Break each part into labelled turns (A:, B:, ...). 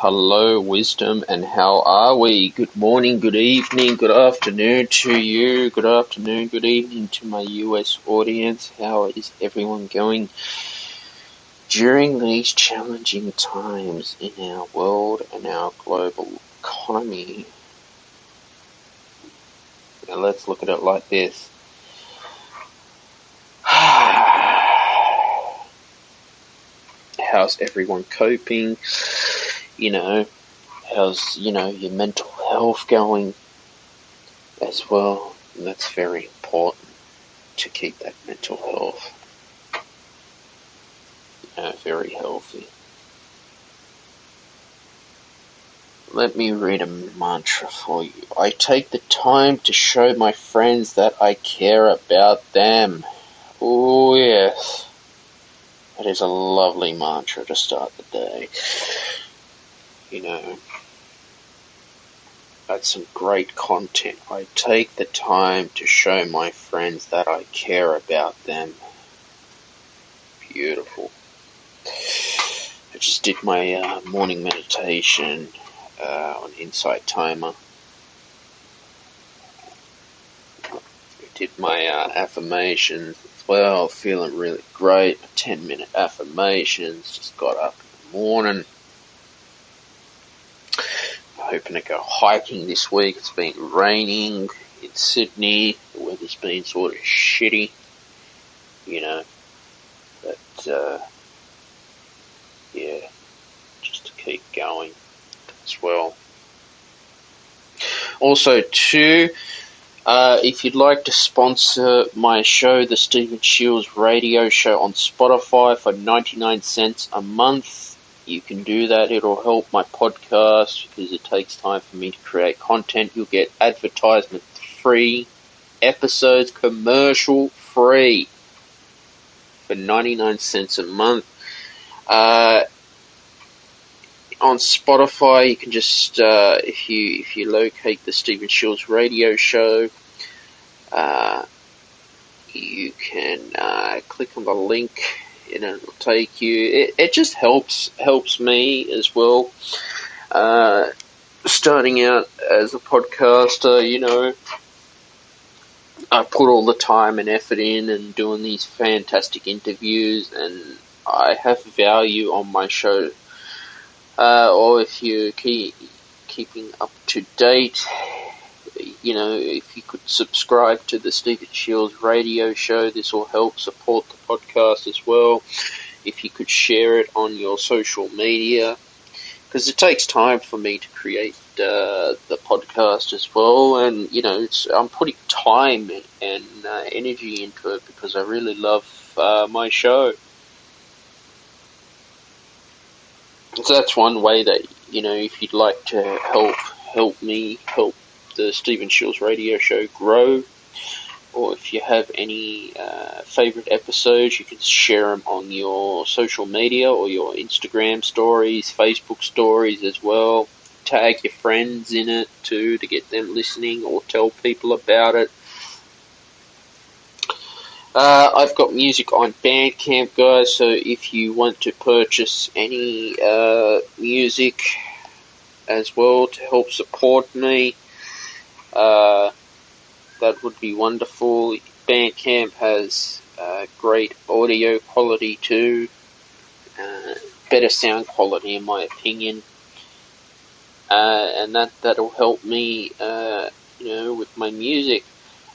A: hello, wisdom, and how are we? Good morning, good evening, good afternoon to you. Good afternoon, good evening to my US audience. How is everyone going during these challenging times in our world and our global economy? Now let's look at it like this. How's everyone coping? How's, your mental health going as well? And that's very important to keep that mental health, very healthy. Let me read a mantra for you. I take the time to show my friends that I care about them. Oh, yes. That is a lovely mantra to start the day. That's some great content. I take the time to show my friends that I care about them. Beautiful. I just did my morning meditation on Insight Timer. I did my affirmations as well, feeling really great. 10-minute affirmations, just got up in the morning. Hoping to go hiking this week. It's been raining in Sydney. The weather's been sort of shitty, but just to keep going as well. Also, too, if you'd like to sponsor my show, the Stephen Shields Radio Show on Spotify for 99 cents a month, you can do that. It'll help my podcast because it takes time for me to create content. You'll get advertisement-free episodes, commercial-free for 99 cents a month. On Spotify, you can just, if you locate the Stephen Shields Radio Show, you can click on the link and it'll take you. It just helps me as well. Starting out as a podcaster, I put all the time and effort in and doing these fantastic interviews, and I have value on my show. Or if you're keeping up to date, if you could subscribe to the Stephen Shields Radio Show, this will help support the podcast as well. If you could share it on your social media, because it takes time for me to create the podcast as well, and I'm putting time and energy into it because I really love my show. So that's one way that, if you'd like to help me help the Stephen Shields Radio Show grow, or if you have any favorite episodes, you can share them on your social media or your Instagram stories, Facebook stories as well. Tag your friends in it too to get them listening, or tell people about it. I've got music on Bandcamp, guys, so if you want to purchase any music as well to help support me, that would be wonderful. Bandcamp has great audio quality too, better sound quality in my opinion, and that'll help me, with my music.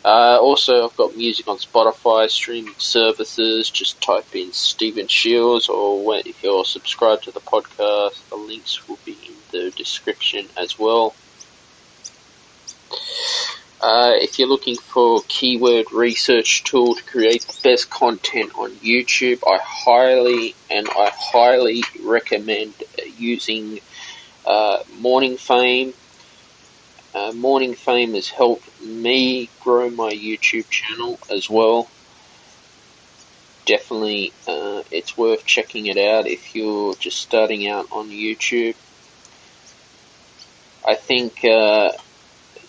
A: Also, I've got music on Spotify, streaming services. Just type in Stephen Shields, or if you're subscribed to the podcast, the links will be in the description as well. If you're looking for a keyword research tool to create the best content on YouTube, I highly recommend using Morning Fame. Morning Fame has helped me grow my YouTube channel as well. Definitely, it's worth checking it out if you're just starting out on YouTube. I think,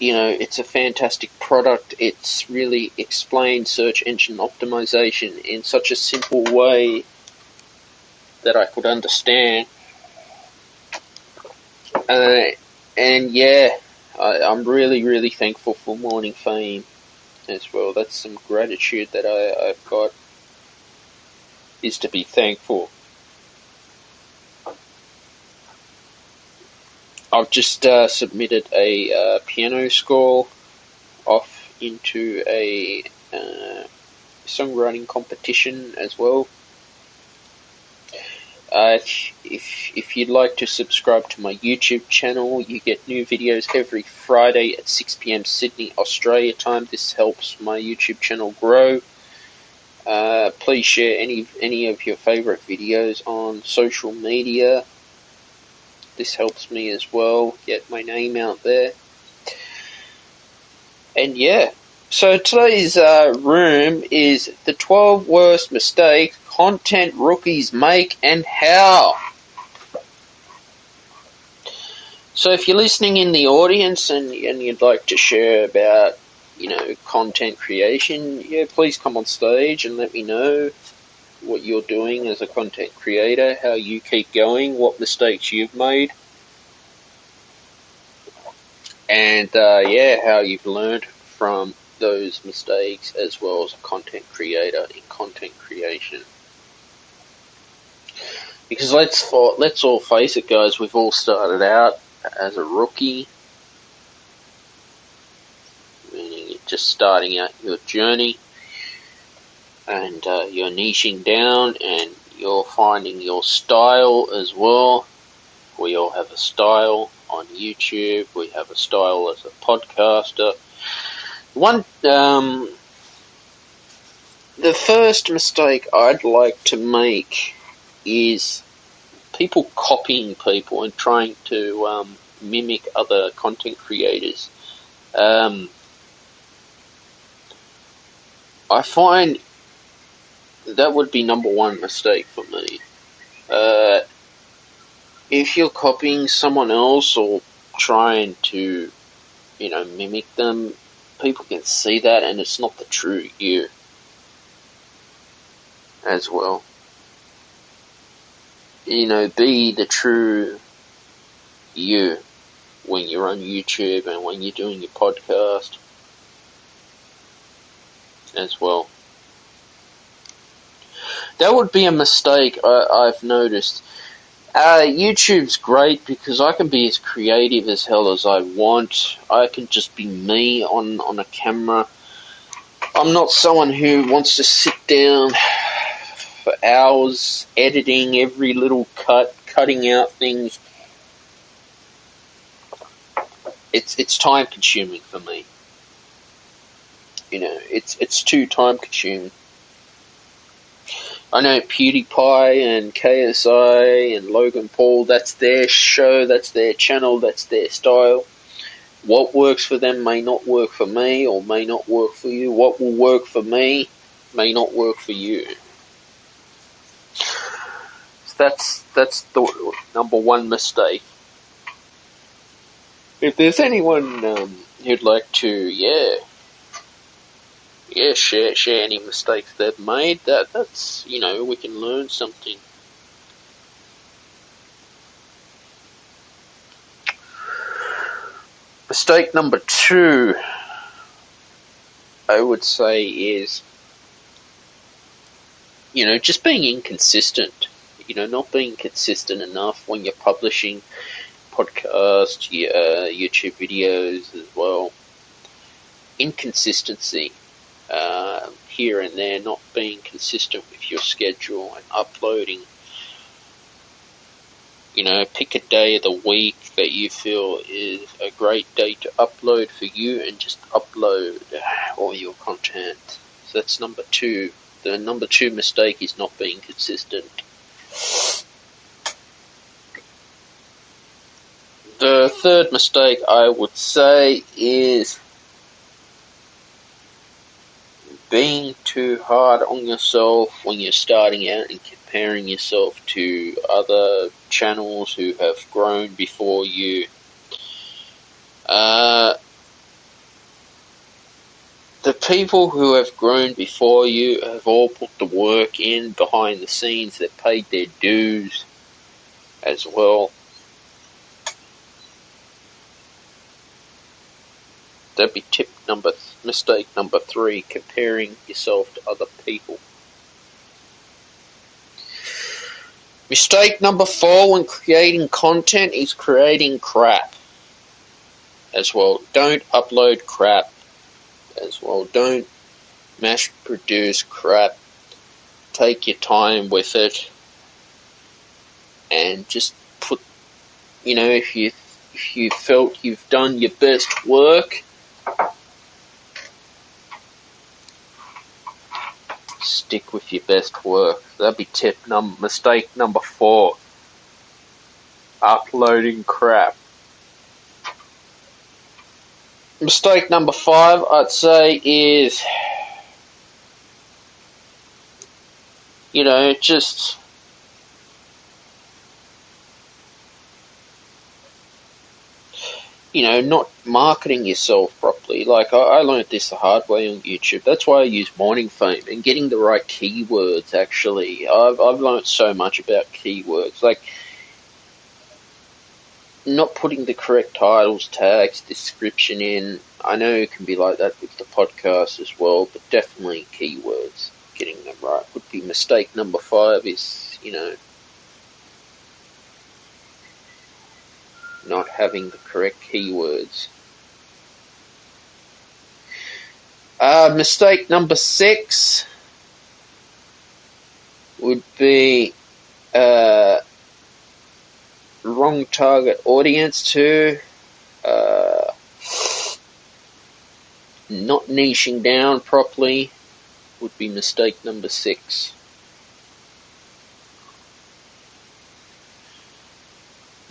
A: it's a fantastic product. It's really explained search engine optimization in such a simple way that I could understand. And yeah, I'm really, really thankful for Morning Fame as well. That's some gratitude that I've got, is to be thankful. I've just submitted a piano score off into a songwriting competition as well. If you'd like to subscribe to my YouTube channel, you get new videos every Friday at 6 p.m. Sydney, Australia time. This helps my YouTube channel grow. Please share any of your favourite videos on social media. This helps me as well get my name out there. And yeah, so today's room is the 12 worst mistakes content rookies make and how. So if you're listening in the audience and you'd like to share about, content creation, please come on stage and let me know what you're doing as a content creator, how you keep going, what mistakes you've made, and how you've learned from those mistakes as well as a content creator in content creation. Because let's all face it, guys, we've all started out as a rookie, meaning you're just starting out your journey, and you're niching down and you're finding your style as well. We all have a style on YouTube. We have a style as a podcaster. The first mistake I'd like to make is people copying people and trying to mimic other content creators. I find that would be number one mistake for me. If you're copying someone else or trying to, mimic them, people can see that and it's not the true you as well. Be the true you when you're on YouTube and when you're doing your podcast as well. That would be a mistake I've noticed. YouTube's great because I can be as creative as hell as I want. I can just be me on a camera. I'm not someone who wants to sit down for hours editing every little cutting out things. It's time consuming for me. It's too time consuming. I know PewDiePie and KSI and Logan Paul, that's their show, that's their channel, that's their style. What works for them may not work for me or may not work for you. What will work for me may not work for you. So that's the number one mistake. If there's anyone who'd like to, share any mistakes they've made, that's, we can learn something. Mistake number two, I would say, is, just being inconsistent. Not being consistent enough when you're publishing podcasts, YouTube videos as well. Inconsistency. Here and there, not being consistent with your schedule and uploading. Pick a day of the week that you feel is a great day to upload for you and just upload all your content. So that's number two. The number two mistake is not being consistent. The third mistake I would say is being too hard on yourself when you're starting out and comparing yourself to other channels who have grown before you. The people who have grown before you have all put the work in behind the scenes. They've paid their dues as well. That'd be mistake number 3, comparing yourself to other people. Mistake number 4 when creating content is creating crap. As well, don't upload crap. As well, don't mass produce crap. Take your time with it. And just put, if you felt you've done your best work, stick with your best work. That'd be mistake number 4. Uploading crap. Mistake number 5, I'd say, is, just not marketing yourself properly. Like, I learned this the hard way on YouTube. That's why I use Morning Fame and getting the right keywords, actually. I've learned so much about keywords. Like, not putting the correct titles, tags, description in. I know it can be like that with the podcast as well, but definitely keywords, getting them right would be mistake number 5 is, not having the correct keywords. Mistake number 6 would be wrong target audience too. Not niching down properly would be mistake number 6.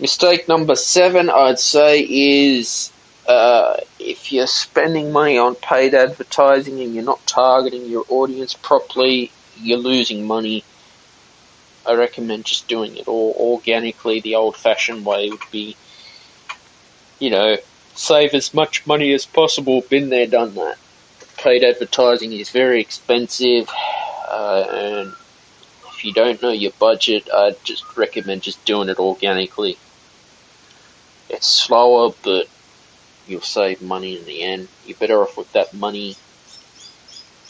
A: Mistake number 7, I'd say, is if you're spending money on paid advertising and you're not targeting your audience properly, you're losing money. I recommend just doing it all organically. The old-fashioned way would be, save as much money as possible. Been there, done that. Paid advertising is very expensive, and if you don't know your budget, I'd just recommend just doing it organically. It's slower, but you'll save money in the end. You're better off with that money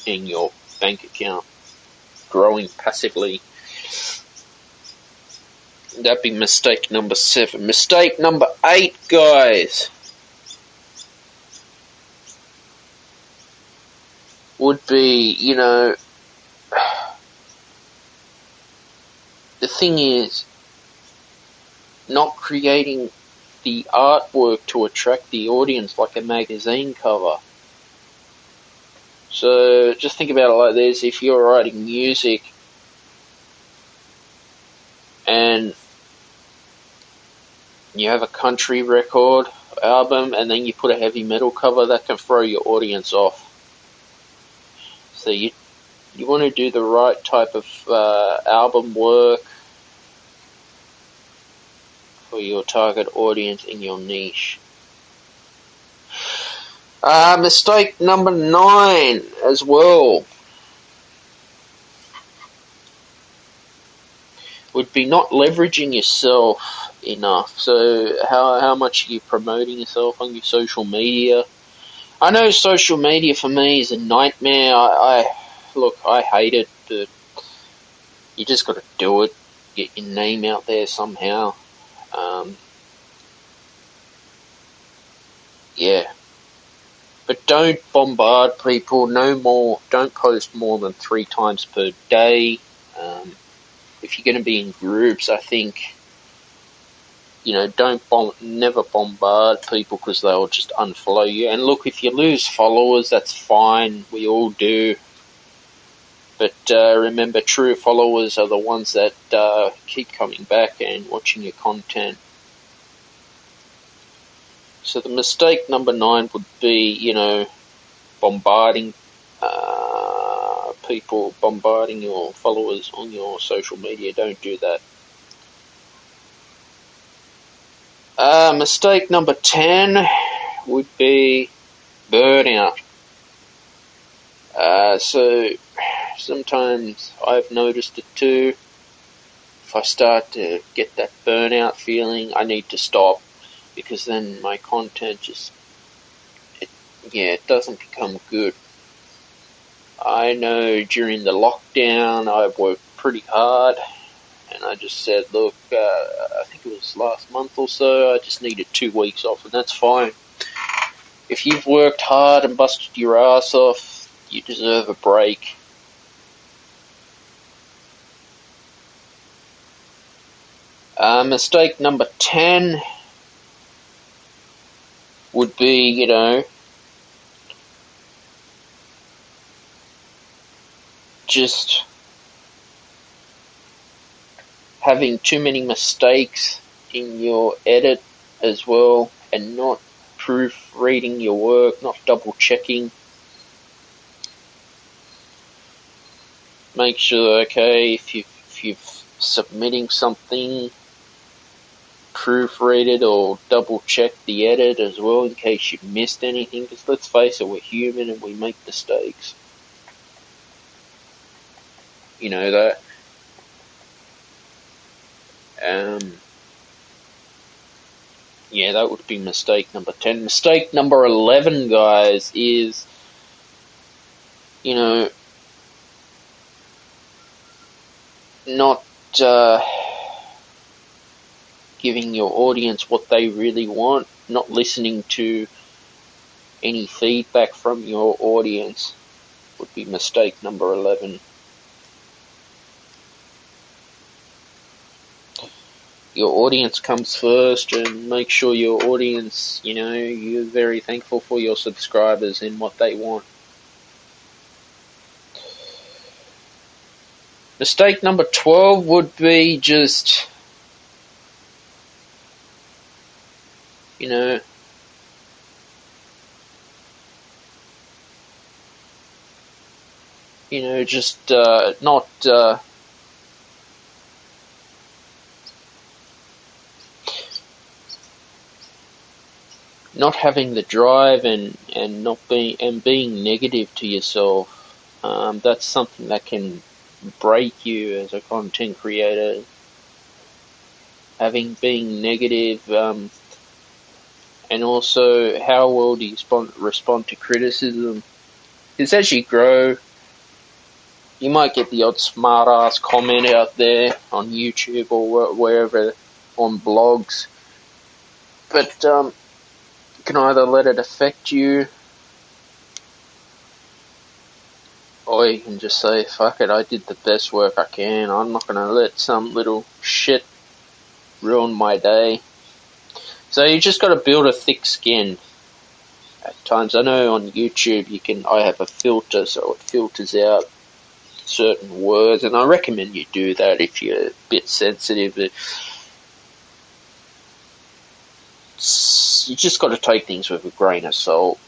A: in your bank account, growing passively. That'd be mistake number 7. Mistake number 8, guys, would be, the thing is, not creating the artwork to attract the audience like a magazine cover. So just think about it like this. If you're writing music and you have a country record album and then you put a heavy metal cover, that can throw your audience off. So you want to do the right type of album work for your target audience in your niche. Mistake number 9 as well would be not leveraging yourself enough. So how much are you promoting yourself on your social media? I know social media for me is a nightmare. I hate it, but you just got to do it. Get your name out there somehow. Yeah. But don't bombard people. Don't post more than 3 times per day. If you're going to be in groups, I think, never bombard people because they'll just unfollow you. And look, if you lose followers, that's fine. We all do. But remember, true followers are the ones that keep coming back and watching your content. So the mistake number 9 would be, bombarding people, bombarding your followers on your social media. Don't do that. Mistake number 10 would be burnout. So sometimes I've noticed it too. If I start to get that burnout feeling, I need to stop, because then my content it doesn't become good. I know during the lockdown I worked pretty hard, and I just said, look, I think it was last month or so, I just needed 2 weeks off, and that's fine. If you've worked hard and busted your ass off, you deserve a break. Mistake number 10 would be, just having too many mistakes in your edit as well, and not proofreading your work, not double checking. Make sure, okay, if you're submitting something, proofread it or double check the edit as well in case you missed anything, because let's face it, we're human and we make mistakes. You know that. That would be mistake number 10. Mistake number 11, guys, is, not giving your audience what they really want, not listening to any feedback from your audience would be mistake number 11. Your audience comes first, and make sure your audience, you're very thankful for your subscribers and what they want. Mistake number 12 would be just, not having the drive and being negative to yourself. That's something that can break you as a content creator. Being negative, and also how well do you respond to criticism? Because as you grow, you might get the odd smart-ass comment out there on YouTube or wherever, on blogs. But you can either let it affect you, or you can just say, fuck it, I did the best work I can. I'm not going to let some little shit ruin my day. So you just got to build a thick skin. At times, I know on YouTube I have a filter, so it filters out certain words, and I recommend you do that if you're a bit sensitive. You just got to take things with a grain of salt,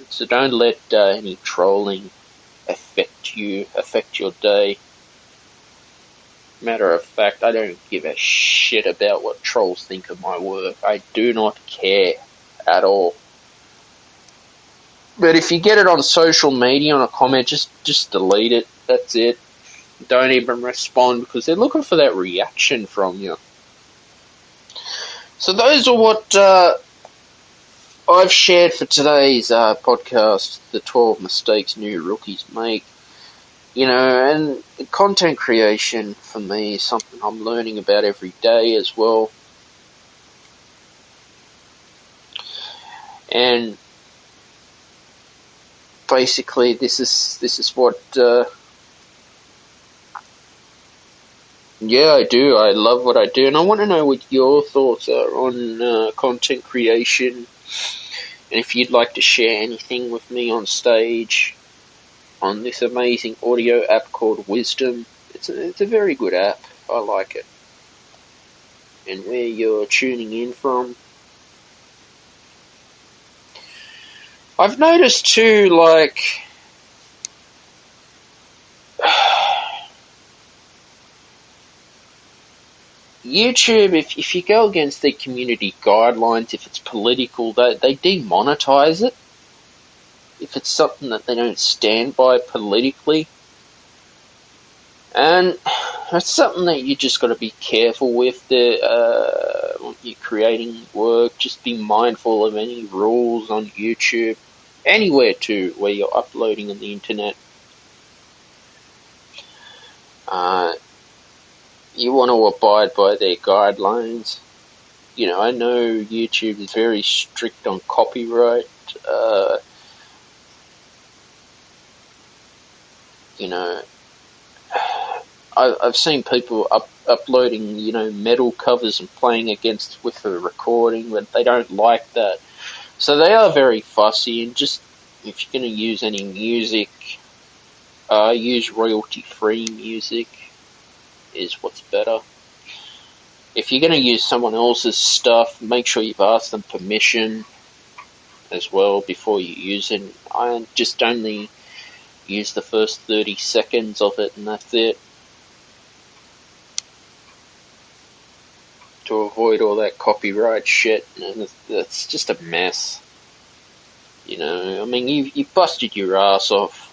A: So don't let any trolling affect your day. Matter of fact, I don't give a shit about what trolls think of my work. I do not care at all. But if you get it on social media on a comment, just delete it. That's it. Don't even respond, because they're looking for that reaction from you. So those are what I've shared for today's podcast, the 12 mistakes new rookies make. And content creation for me is something I'm learning about every day as well. And basically, this is what I do. I love what I do, and I want to know what your thoughts are on content creation. And if you'd like to share anything with me on stage on this amazing audio app called Wisdom, it's a very good app. I like it. And where you're tuning in from, I've noticed too, YouTube, if you go against their community guidelines, if it's political, they demonetize it. If it's something that they don't stand by politically. And it's something that you just got to be careful with. When you're creating work, just be mindful of any rules on YouTube, anywhere too, where you're uploading on the internet. You want to abide by their guidelines. I know YouTube is very strict on copyright. I've seen people uploading, metal covers and playing with a recording, but they don't like that. So they are very fussy, and just, if you're going to use any music, use royalty-free music is what's better. If you're going to use someone else's stuff, make sure you've asked them permission as well before you use it. I just only use the first 30 seconds of it, and that's it. To avoid all that copyright shit, and that's just a mess. You busted your ass off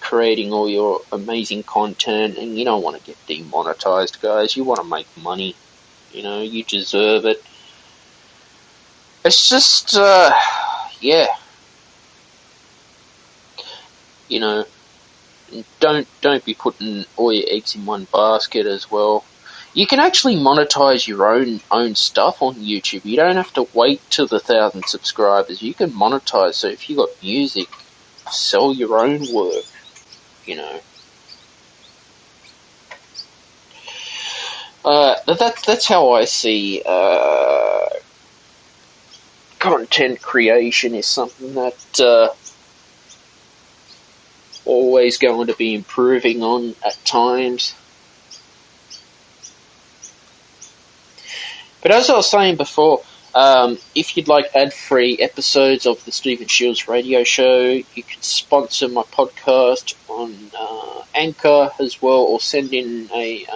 A: creating all your amazing content, and you don't want to get demonetized, guys. You want to make money. You deserve it. It's just, yeah. Don't be putting all your eggs in one basket as well. You can actually monetize your own stuff on YouTube. You don't have to wait till the 1,000 subscribers. You can monetize. So if you got music, sell your own work. That's how I see content creation is something that always going to be improving on at times. But as I was saying before, if you'd like ad-free episodes of the Stephen Shields radio show, you can sponsor my podcast on Anchor as well, or send in a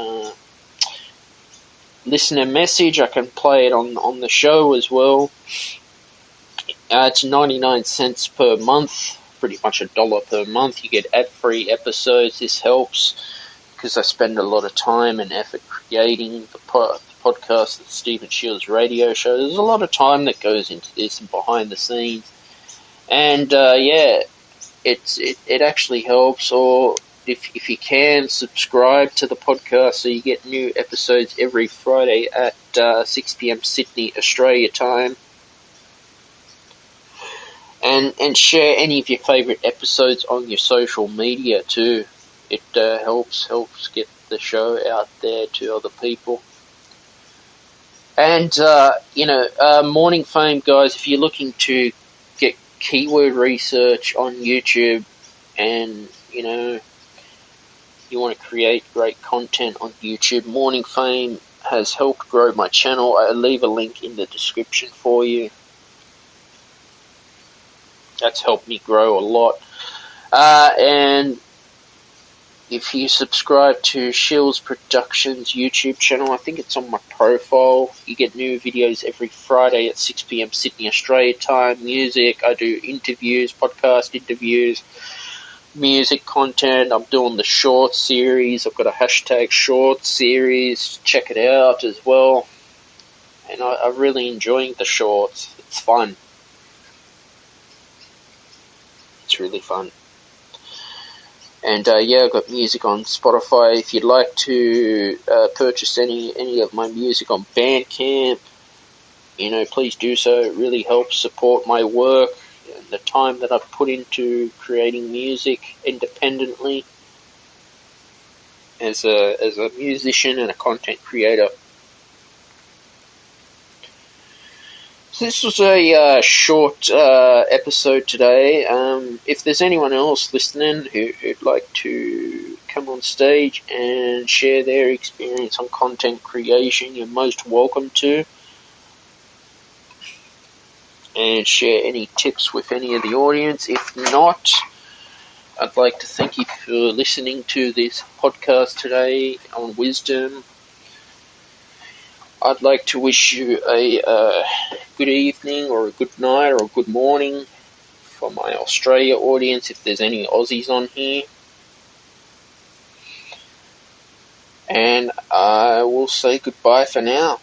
A: listener message. I can play it on the show as well. It's 99 cents per month, pretty much $1 per month. You get ad-free episodes. This helps because I spend a lot of time and effort creating the podcast, the Stephen Shields radio show. There's a lot of time that goes into this and behind the scenes, and it actually helps. Or if you can, subscribe to the podcast so you get new episodes every Friday at 6 p.m. Sydney, Australia time. And share any of your favourite episodes on your social media too. It helps get the show out there to other people. And, Morning Fame, guys, if you're looking to get keyword research on YouTube and, you want to create great content on YouTube, Morning Fame has helped grow my channel. I'll leave a link in the description for you. That's helped me grow a lot. And if you subscribe to Shields Productions YouTube channel, I think it's on my profile. You get new videos every Friday at 6 p.m. Sydney, Australia time. Music, I do interviews, podcast interviews, music content. I'm doing the short series. I've got a hashtag short series. Check it out as well. And I'm really enjoying the shorts. It's fun. It's really fun. And I've got music on Spotify. If you'd like to purchase any of my music on Bandcamp, please do so. It really helps support my work and the time that I've put into creating music independently as a musician and a content creator. So this was a short episode today. If there's anyone else listening who'd like to come on stage and share their experience on content creation, you're most welcome to. And share any tips with any of the audience. If not, I'd like to thank you for listening to this podcast today on wisdom. I'd like to wish you a good evening or a good night or a good morning for my Australia audience, if there's any Aussies on here. and I will say goodbye for now.